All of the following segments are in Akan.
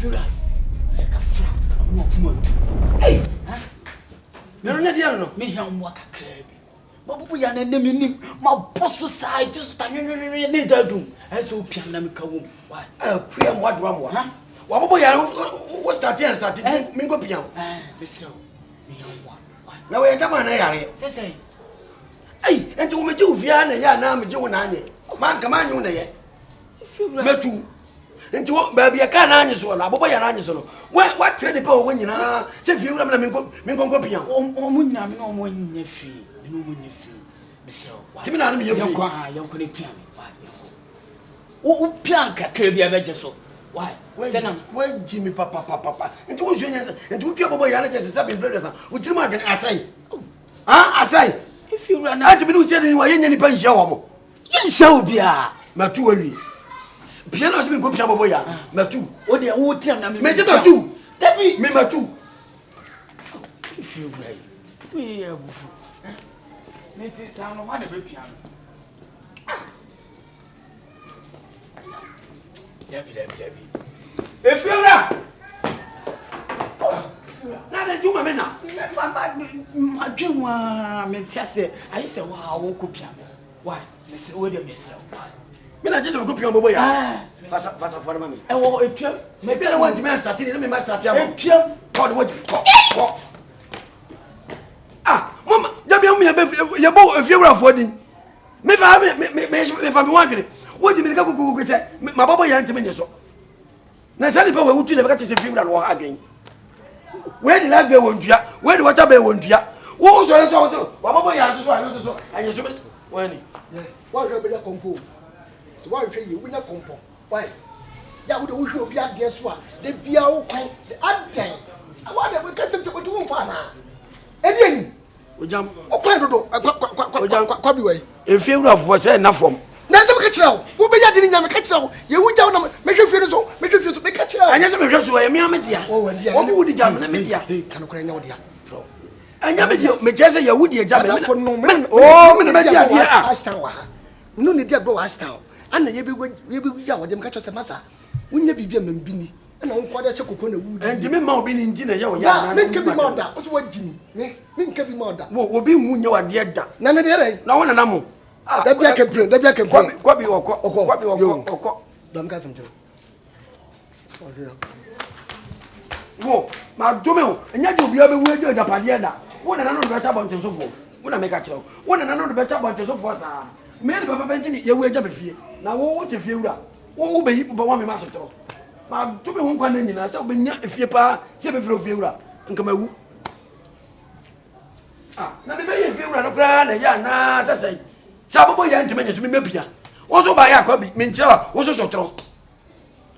feel like a frap. I'm not coming to. Hey, you're not there, no? Me, I'm walking crabby. But we are an enemy. My boss society just standing in the room. I saw piano. Why? I'll create what one, huh? What boy, what's that? Started Mingo Piano. Miss, me, now we're done. I say, hey, and to me, you, Viana, Yana, Joe and Anya. Man, come on, you know, me too. And to what baby, I can't answer one. Boy, and answer. What trade the power when you know? Say, if you let me go piano. Oh, Munam, no more in your fee. No more in your fee. Miss, give me an enemy. You're going to piano. Oh, Pianca, Kirby, I bet you so. Why? When Jimmy Papa, and two juniors, and two people, I just have been brothers. Would you mind Asare? Ah, Asare. If you run out to be said in any punch, show. Yes, so be Matu. Piano has been good, Boya. Matu. What the old tell me, Messi Matu. That be me Matu. If you pray, we are buffoon. It is sound of one of a piano. Debbie. If you're not, now they do my men now. My dream, Mentiase, I said, wow, I won't piano. Why, Mr. William, myself? Men I just a good piano boy. Fast for me. I want a trip. Maybe I want to master. Let me master. God, what you ah, Mama, you bought if you're affording. Maybe if I'm working. What do you mean? Say, my papa yank to me so. Now, Sally Power would never catch the fever and walk again. Where the lag bear won't ya? Where the water bear won't ya? What was also? Papa Yan so, and you so when why don't you compo? So why pay you when you compo? Why? Ya would wish you be at the swat, the beer, the ad. I wonder we catch them to do one farmer. Again, Ogyam, quite away. If you have was enough from. Nancy Catchell, who be at the Catchell, you would down, make you feel so, make you feel to be Catchell. I never just away, me, Amedia. Oh, and dear, what would the jam? Media, can cry no dear. I never do, Majasa, you would dear jam for no man. Oh, Media, dear Ashtower. No need to go Ashtown. And the Yabu young, them catch us a massa. We never be a Mbini, and on quite a chocolate wood. And Jimmy Mau been in dinner, yeah, make be more that. What's what Jimmy? Make be more that. What will be when you are dear. None of the no one and ammo. Ah, that black and print, that black and quabi or don't get some. Whoa, my Jumel, and yet you'll be able to do the Padiana. One and another better bunch and so forth. When I make a show, one and another better bunch and so forth. Many Papa Benton, you will jump a fear. Now, what's a few? What will be but one master? My Jumel won't come in. I shall be if you pa, Jimmy Fura, and come a ah, now the day if you run a grand, and yeah, I say. Sabobo ya ntimenya tumi mepia. Wozo ba ya kwabi menchira wozo sotro.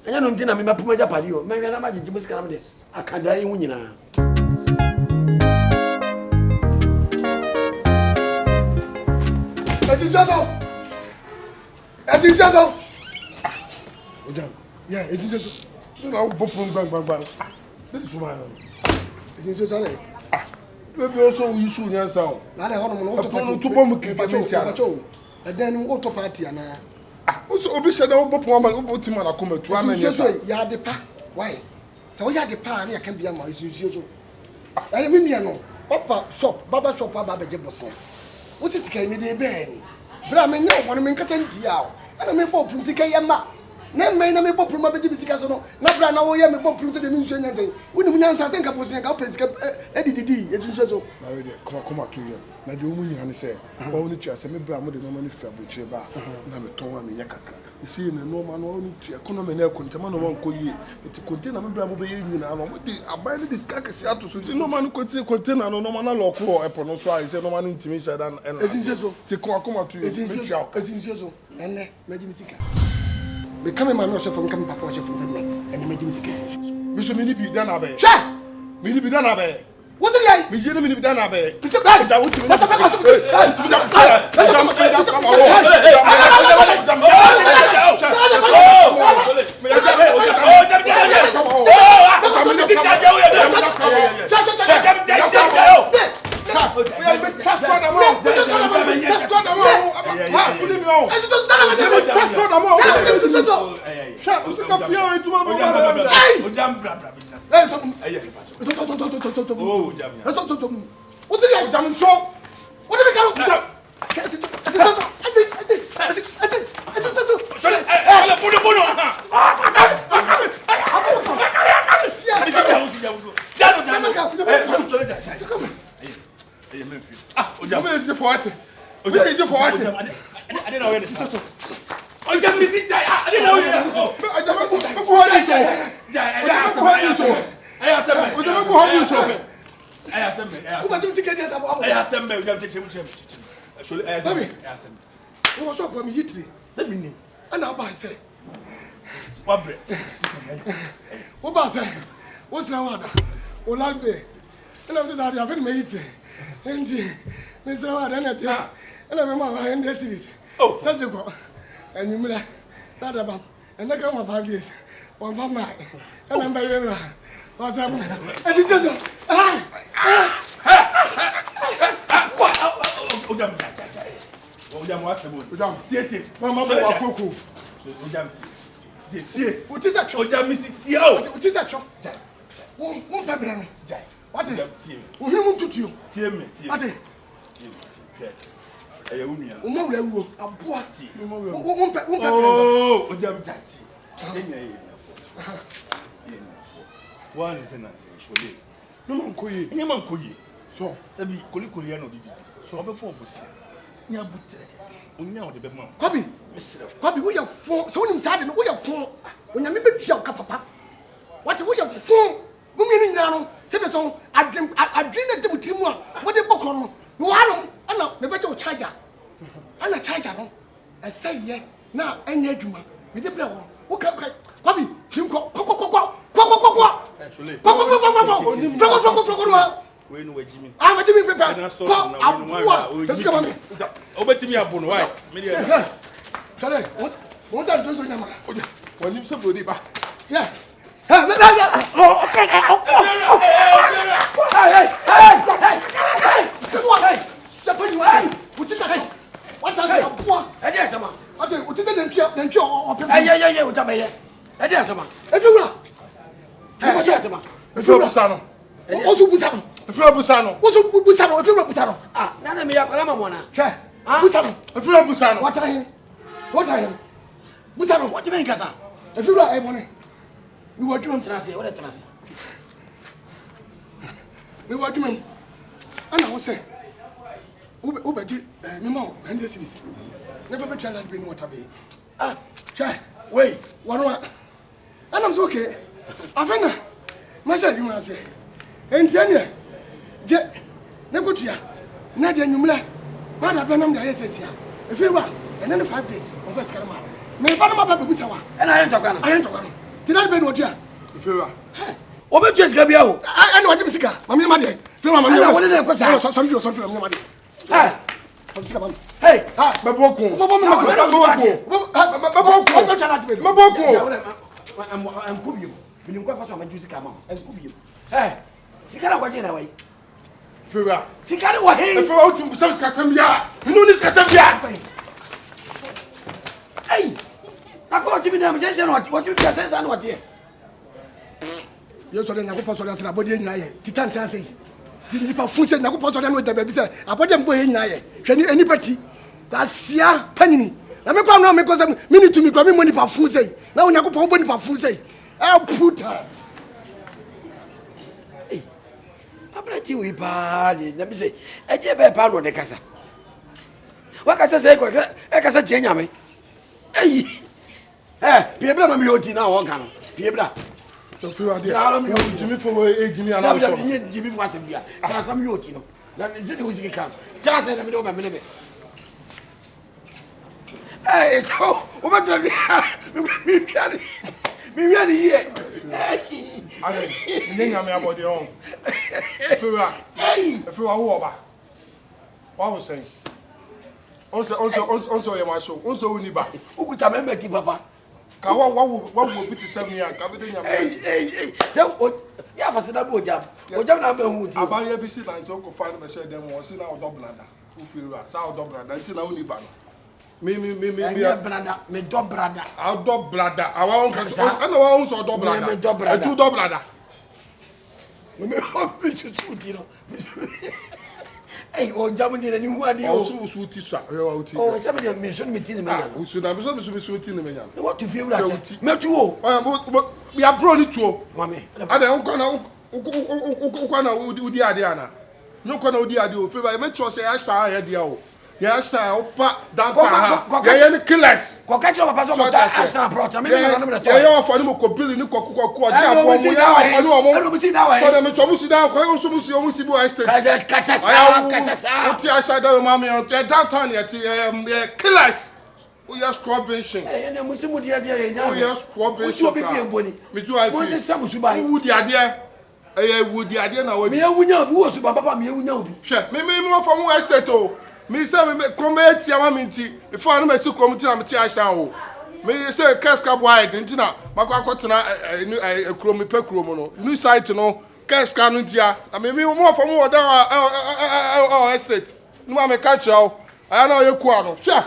Anya no ntina me mapuma japade o. Menwe na magigi musika na me de. Akada yi hunyina. Ezizoso. Ogyam. Yeah, ezizoso. Na wo popun bang. This is why. Ezizoso na. Maybe also we use Nyansa. Na dey hono mo to bomb keke and then go to party and also obi said that obo man obo team na come to amanya. So ya de pa. Why? So ya de pa na can be am is so. I mean you know. Papa shop, baba shop baba je boss. What is sika mi dey be ni. Bra me nyo won me nkata ntia o. Na me bo pum sika yema. Na me na me bo pum abeji sika so no. Na bra na wo ye me bo pum te de nso nyansa. Woni mu nyansa se nka posi nka pe sika edididi etunso so. Na we dey come to you. Na de omu nyina ne se wa woni tua se me bra mo de no mani fra bochire ba na me ton wa me nya kakra. Isi ne no ma no woni tua economy na ekontema no wan koyi. Eti container me bra mo be ye nyina no mo de aban ne diska kesi ato so. Ti no ma no container no ma na lock ro epo no so a se no ma no ntimi se dan en. Esinse so. Ti come to you. Esinse so. Enne meji misika. Me come ma no chef from come papa chef from me. Enne meji misika esinse so. Me so me ni bi dan abe. Sha! Me ni bi dan abe. What's it like? Me jene me ni bi dan abe. What's it like? What's mo. Trust God am o. Sha, o se ka fi o ituma mo ba. Ogyam bra. Hey, so. Oh, Ogyam. So. What is it? Ogyam so. What do we come? What's up with me hitting? Let me name. And I'll buy say. What bread? What about say? What's now? What I'll be? And I'm just out there having me eating. And Mr. Ward, and I'm a man in the cities. Oh, such a go. And you mean that about. And I come for 5 days. One for mine. And I'm by the what's happening? And it's just. Ogyam what's the mood? Ogyam, tie. Mama bo akoko. Ogyam tie. What is that? Ogyam miss tie o. What is that? Won ta bra no. Jai. What is? Tie. Wo hinu tutu. Tie me. What is? Tie. Eya unua. Wo mawura wuo. Aboa tie. Won pa. Oh, Ogyam jai tie. Enya ye na force. One is na Sholee. No man koyi. Enya man koyi. So, sabi kolikoli ya no didi. So, obepo obosi. Nya butere. Onya ode be ma. Kwabi. Kwabi wo ya fon. So wonim sa de no wo ya fon. Onya me betua ka papa. What wo ya fon. Mo mi ni nyina no. Se be so adwen na dem tirimu a wo de bokoro no. No hanom ana me beje wo charger. Ana charger no. Ese ye na anya adwuma. Me de bra wo. Wo ka Kwabi fim ko. Sholee. Ko. We no Jimmy. Ah, Jimmy prepare. Come up. Let's come on. Obetimi abon why? Me dey. Sholee, what are you doing so nyama? Oja. Won nim so Broni ba. Yeah. Hey. Come on. Hey. Sepani why? What is that? What is that? What is that? What is that? Yeah, what am I? What is that? If you want. Hey, what is that? If you want. Osu busano. Efra busano. Osu busano. Efra busano. Ah, nana me yakola mamona. Che. Busano. Efra busano. What are him? Busano. What you mean kasa? Efra e money. We were doing translate. What translate? We were doing. Ana wo say. Obeji me ma 100 cities. Never be try that being water be. Ah, che. Wait. What? And I'm so okay. Afena. Masha you want say. Entiane je ne kotua na de nwumla ma da bla nam da yesesia efewa ene ne 5 days on first karama me ba no ma ba busa wa ena ayen tokwa no ti na be no otua efewa obetua sika bia wo ena waje sika mama ma de efewa mama na wona ne kosa sorry mama ma de sika mama hey baboko enkubiyo bininko fa so ma juzi kama enkubiyo Sikara kwa jena wai. Fura. Sikara wa he. Fura utu service kasambia. Inu ni kasambia. Hey. Nako Jimmy na msense no what you say say no what here. Yo so de nyako so de asra body nyina ye. Titantan sei. Di nipa funse nyako so de no da baby say abode mbo he nyina ye. Hwani anipati. Asia panini. Na me kwa no me ko say minute mi kwa me mo nipa funse. Na nyako bo nipa funse. Puta. Abrati we bad. Let me say, I did a pound on the casa. What can I say? I can say, Tianyame. Hey, Piebla, me oti now, one can. Piebla. Jimmy for Jimmy and I'm Jimmy was here. Tell some yotino. That is it who's he come. Just let me know my minute. Hey, so, what do me really here? I think I'm about the own. If you are over, what was saying? Also, my show, also, we need back. Who could have met Papa? What will be to 7 years? Hey, so, yeah, for Sada Ogyam. Ogyam number who I buy a BC and so could find myself then was in our double. Who feel that? Our double until I only ban. Me brother, me dog brother. Our dog brother. Our own. I know our own so dog brother. Me dog brother. Two dog brother. Me hope me shoot you know. Hey, Ogyam ni ni hu ade o. Oh, so tisa. Oh, somebody me should meet in me. Ah, so na me so tin me nya. What to feel that? Me too o. Oh, we are Broni too. Mami. Ade ukwana udi ade ana. No kwana udi ade o. Fe me cho say ya star here dia o. Ya star opa downtown ha. Ya ni killers. Ko ka chiro papa so mo ta astan prota. Me na no me to. Ya wa fani mo ko bili ni ko aja afo mo ya wa fani o mo. So na me cho mu si down ko yo so mu si bu estate. Kasa. Oti aside o mami o downtown ya ti killers. We are scrubbing shit. Eh, na musimu dia nya. We are scrubbing shit. Obi fi emboni. Me too I feel. Mo se samu suba. Who di ade? Who di ade na we. Me ewunya obi wo suba papa me ewunya obi. Hwe, me mo from estate o. Me say me kroma tia ma minti. If I no me see community na me tia shan o. Me say keska boy nti na makwa kwotena kromi pe kromo no. New site no keska no tia. Na me mo from oda estate. No me catch you. I na ye ku ano. Hwe.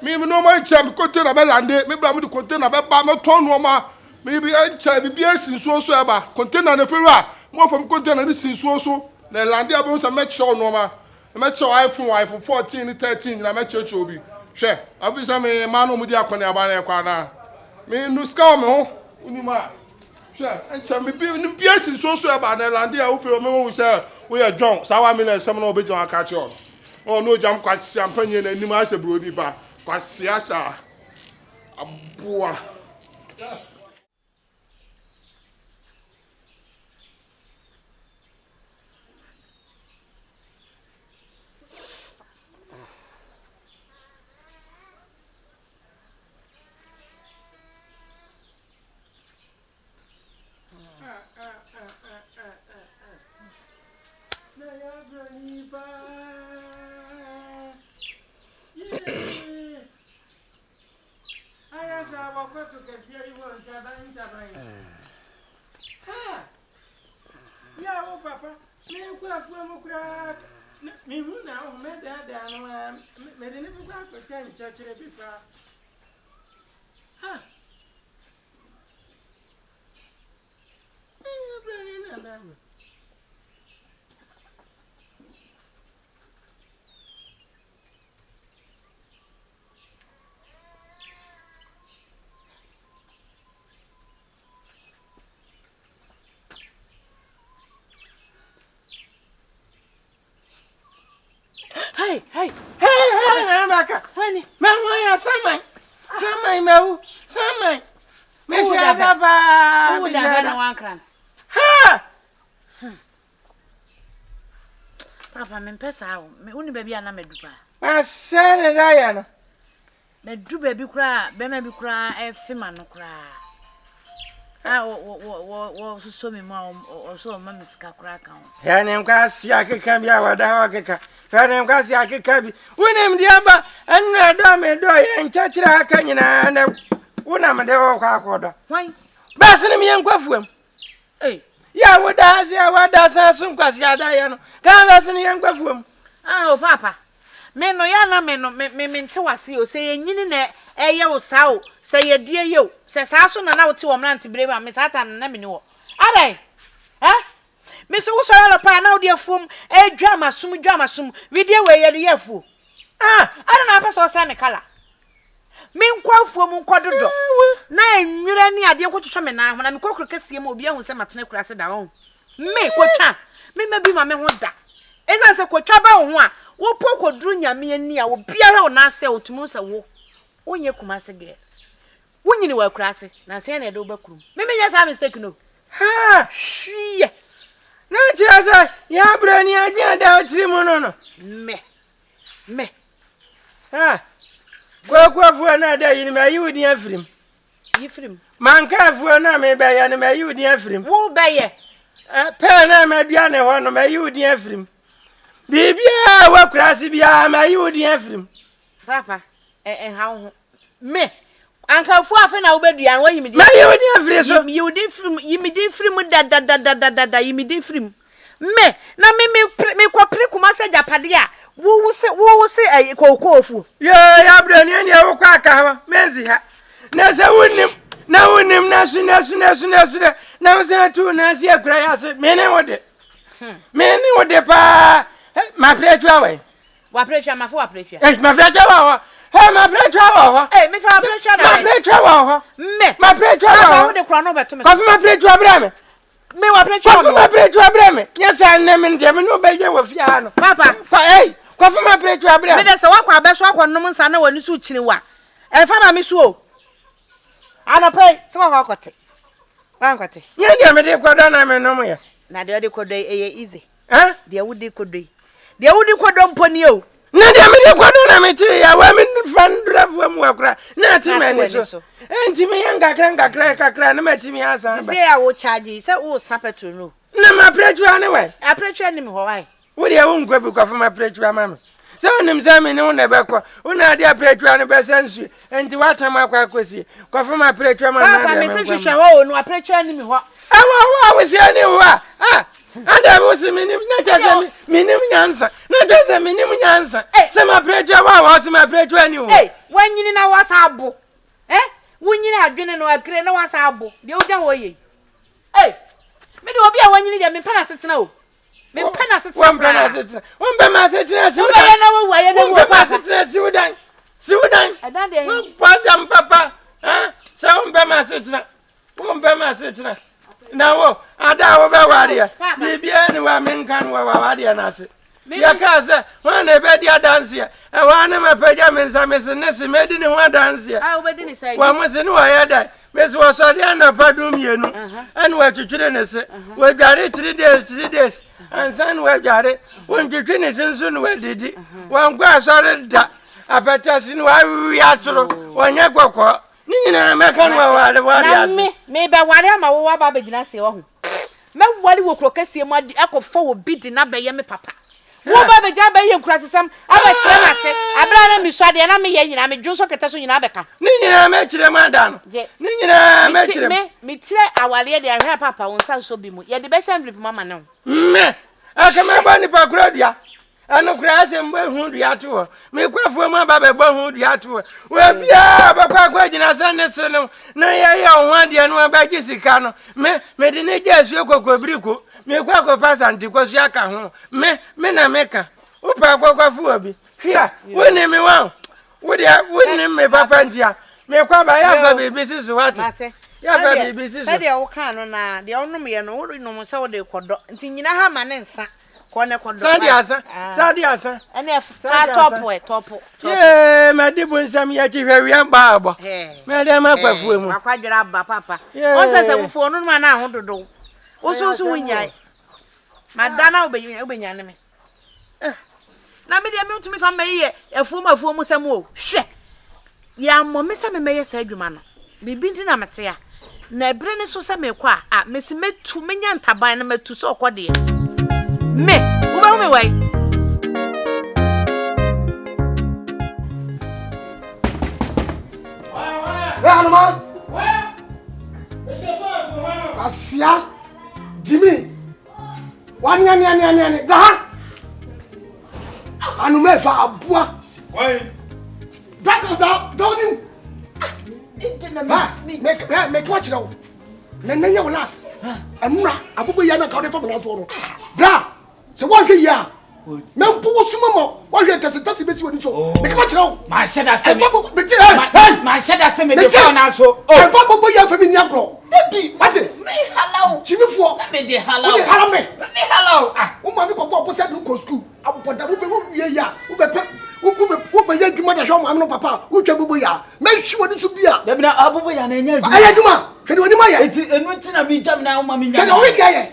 Me no man cham container be lande. Me bra me the container be ba me ton no ma. Me bi encha bi sinso so eba. Container na feru mo from container ni sinso so. Na lande abo so make sure no ma. Make sure iPhone 14 13 na make sure obi. Hwe, abisa me ma no mu di akone aba na ekwa na. Me no ska me ho. Uni ma. Hwe, encha me bi ni bi sinso so eba na lande a wo feru me wo say we are John. Sawa me na sem na obi John aka che on. Oh no jam kwasi ampanye na nim ase Broni ba. Kwasi asa. Aboa. Hey, Maka. Honey, Mamma, Samai, Mau, Samai. Miss Adaba, who would have done one cram? Ha! Papa, I'm pesa, me only baby and I'm a dupa. I said, Diana. Me do baby cry, baby cry, a female cry. I so me mom or so Mamma's crack on. Her name Cassia can be our dog. Her name Cassia can be. We name Diaba and Madame Doy and Chachra Canina and one am the old quarter. Why? Bassin me and Quaffum. Eh, ya would ask ya what does some Cassia Diana. Can't listen young Quaffum. Oh, Papa. Men no yana men to us you say in eh yo sao say dear yo says also na now to a man to brave Miss Atam Namino. Are eh? Miss Usala pa now dear fum a drama sum we dear way the yearful. Ah, I don't know so same color. Mean quaff from quadrudo. Nay, you any idea what to come now when I'm cocker see him will be on some maternal down. Me quocha. Me maybe my man want that. As I said, Cochaba one. Wo poko drunya me ani a wo biara ona se otumu se wo onye kumase ge wonyini wa kurase na se na de obakuru me nya sa mistake no ha hwie na kira se ya brani agya da otiri mu no me ha kwafu na da yin me yudi afrim yifrim manka afu na me be ya na me yudi afrim wo be ye pe na me bia ne ho no me yudi afrim Bibia wa krasi bia ma yudi afrim papa how me anka fu afa na obeduan wa yimidi ma yudi afrim so yudi frim yimidi frim da yimidi frim me na me kwapre kuma se japade a Wo say a kokofu. Ya Broni and ya kwa aka menzi ha. Na se wonim na su na se tu na se akura ya se mene wode pa ma pretua we. Wa pretua ma fo wa pretua. Ma pretua wa. Ma pretua wa. Me fa pretua na. Ma pretua wa. Ma pretua wa. Wo de kura no beto me. Kofi ma pretua bra me. Me wa pretua. Kofi ma pretua bra me. Nyesa na me de me no be je wo fia no. Papa. Kofi ma pretua bra me. Me de se wa kwa abeso akwa nom nsa na wani su chini wa. E fa ma me su o. Ano pay, se wa kwakote. Wa kwakote. Nye de me de kodo na me nom ya. Na de kodo easy. De wudi kodo. De wudi kodo mponi o. Na de me de kodo na me ti ya wa me fan drafu mu akura. Na ti me so. Enti me yanga kakra na ma ti me asa ba. Se ya wo charge, se wo sapetu no. Na ma pretua ne we. A pretua ni me ho wai. Wo de wo nkwa bi kofi ma pretua ma me. Se onim se me ne wo na be ko. Wo na de pretua ne be sensu. Enti watam akwa kosi. Kofi ma pretua ma na. Papa me se hwehwe wo no a pretua ni me ho. Awa se ani wo Anda wo se minim na jaza minim nyansa. Na jaza minim nyansa. Se ma pretua wa se ma pretua ni wo. Wanyini na wasa abo. Wunyini adwene no akre na wasa abo. De ojan wo ye. Me de obi a wanyini de me pena setena o. Me pena setena. Won pena setena. Won be ma setena si wo. Wo ye na wo waye na wo papa. Setena si wo dan. Si wo dan. Adan de. Won papa. Se won be ma setena. Won be ma setena. Na wo ada wo be ware. Bibia ni wa menkan wa ware na se. Ya ka se won na be dia dance ya. E wa na me pagya me nsa me se ne se me di ni ho dance ya. Wo be di ni sai. Wa mo se ni wa ya dai. Me se wo so dia na padum yenu. An wa twitwire ne se. Wa dware 3 days. Ansan wa dware. Won twitwi ne sensu no wa didi. Wa ngwa asore da. Apetasi ni wa wi atoro. Wonya kokko. Ni nyina me kan wa ware as. Me be ware ma wo wa ba be gina se wo ho. Me ware wo krokase mu adi akofo wo bidi na be ye me papa. Wo ba be ja be ye nkurasesam aba kire na se abra na mi swade na me ye nyina me dwonso kete so nyina beka. Ni nyina me kire mu ada no. Ni nyina me kire. Me tire awale de ahwe papa wo nsa so bi mu. Ye de be sha mvip mama na. Me aka me ba ni pa kura dia. Ano kura se mbo hu dia to. Me kwafo mu aba be bo hu dia to. We bia ba kwa gina san ne se no. Na ye ho ade no ba gi sika no. Me de ne ja su kokobiriko. Me kwa ko pasante ko su aka ho. Me na meka. Wo pa kwafo obi. Hia, wo ne me wa. Wo dia wo ne me papa ntia. Me kwa ba ya fa bibi sisu wate. Ya fa bibi sisu. Say de wo kan no na de onum ye no wo nom se wo de kodo. Nti nyina ha ma ne nsa. Kone kodo. Sadi asa. Ene top. Me di bunsam ya chi hwe ba abo. Me de ma kwafu mu. Akwadwira ba papa. On se wo fo no na ho dodo. Wo so wunyai. Madana obenya ne me. Na me de me tumi fa meye afuo mu sam o. Hwe. Ya mo me se me meye sa adwuma no. Bibi ndi na mete ya. Na ebre ne so se me kwa me se metu menya ntaban na metu so okode. Me, wo ba me wai. Anuma. Asia. Jimmy. Wani. Da. Anuma fa abua. Why? Don't make watch now. Nanya was Amra, Abu Yana County from Laforo. Bra, so what here? No, Pusumo, what you can say, Bessie when you saw. Make watch now. My said I said, my said I said, me so. Oh, Papa, you from Yagro. What's it? Hello, Jimmy for me, hello, me. Hello. Oh, my papa said, look, school. I will put that Who be yet mother show am no papa who twa ya make sure this be ya dem na abobo ya na enya bi ayaduma hwede oni maye enti enu nti na mi jam na wo ma mi nya hwede o wi ya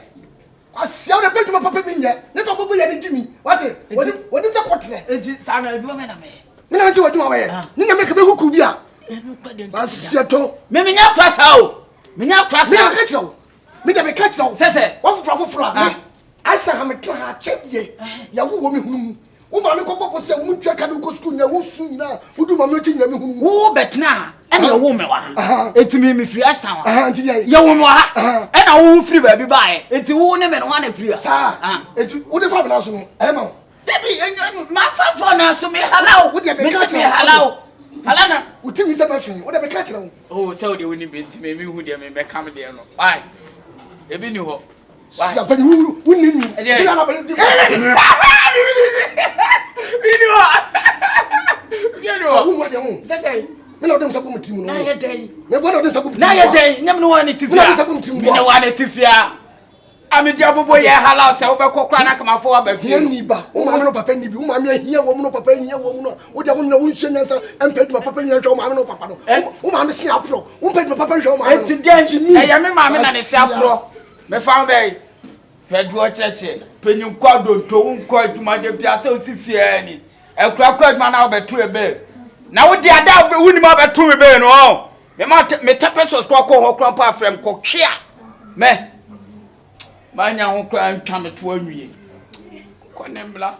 asia o de beduma papa mi nye ne fa abobo ya ni jimi wate woni nse kotre enti sa na aduma me na me na nti waduma we ni na make be huku bi a enu kwade asia to me nya klasa o me nya klasa me ka kiro me da me ka kiro sese wo foforo me asa ha me kla chebie ya wo mi hunu wo ma me kokko se wo ntwa ka do ko school na wo su na fudu ma me ti nya me hunu wo betna e na wo me wa etimi me free asa wa nti ye wo me wa e na wo free ba bi bae enti wo ne me no wa na free sa enti wo de fa me na so no e ma Debbie, my father, so me hello. Would you be hello? Halana, would you miss a machine? What have I catch now? Oh, so they wouldn't be to me who they may come there. Why? A bit new. Why? But you wouldn't me. You know what you want. Say, me no dem sabu team no. Na ye dey. Me bo no dem sabu team. Na ye dey. Nyam no one tifia. Me no sabu team. Me no one tifia. Ami dia bobo ye hala se wo be kokra na kama fo aba fie. Ni ba. O ma me no papa ni bi. O ma me ahia wo mu no papa ahia wo mu no. O dia wo na wo nhye nyansa empedi ma papa nya hwe o ma me no papa no. O ma me si apro. O pedi ma papa hwe o ma. Enti denji mi. E ya me ma me na ne si apro. Me fa be. Fedu o cheche. Penyin kwado to unko aduma de bia se o si fie ani. E kura kwa aduma na obetu ebe. Na wo di ada wuni ma betu me be no. Me tepesos kwa ko ho kra pa frem ko twea. Me manya ho kra ntwa me to anwie. Ko ne mla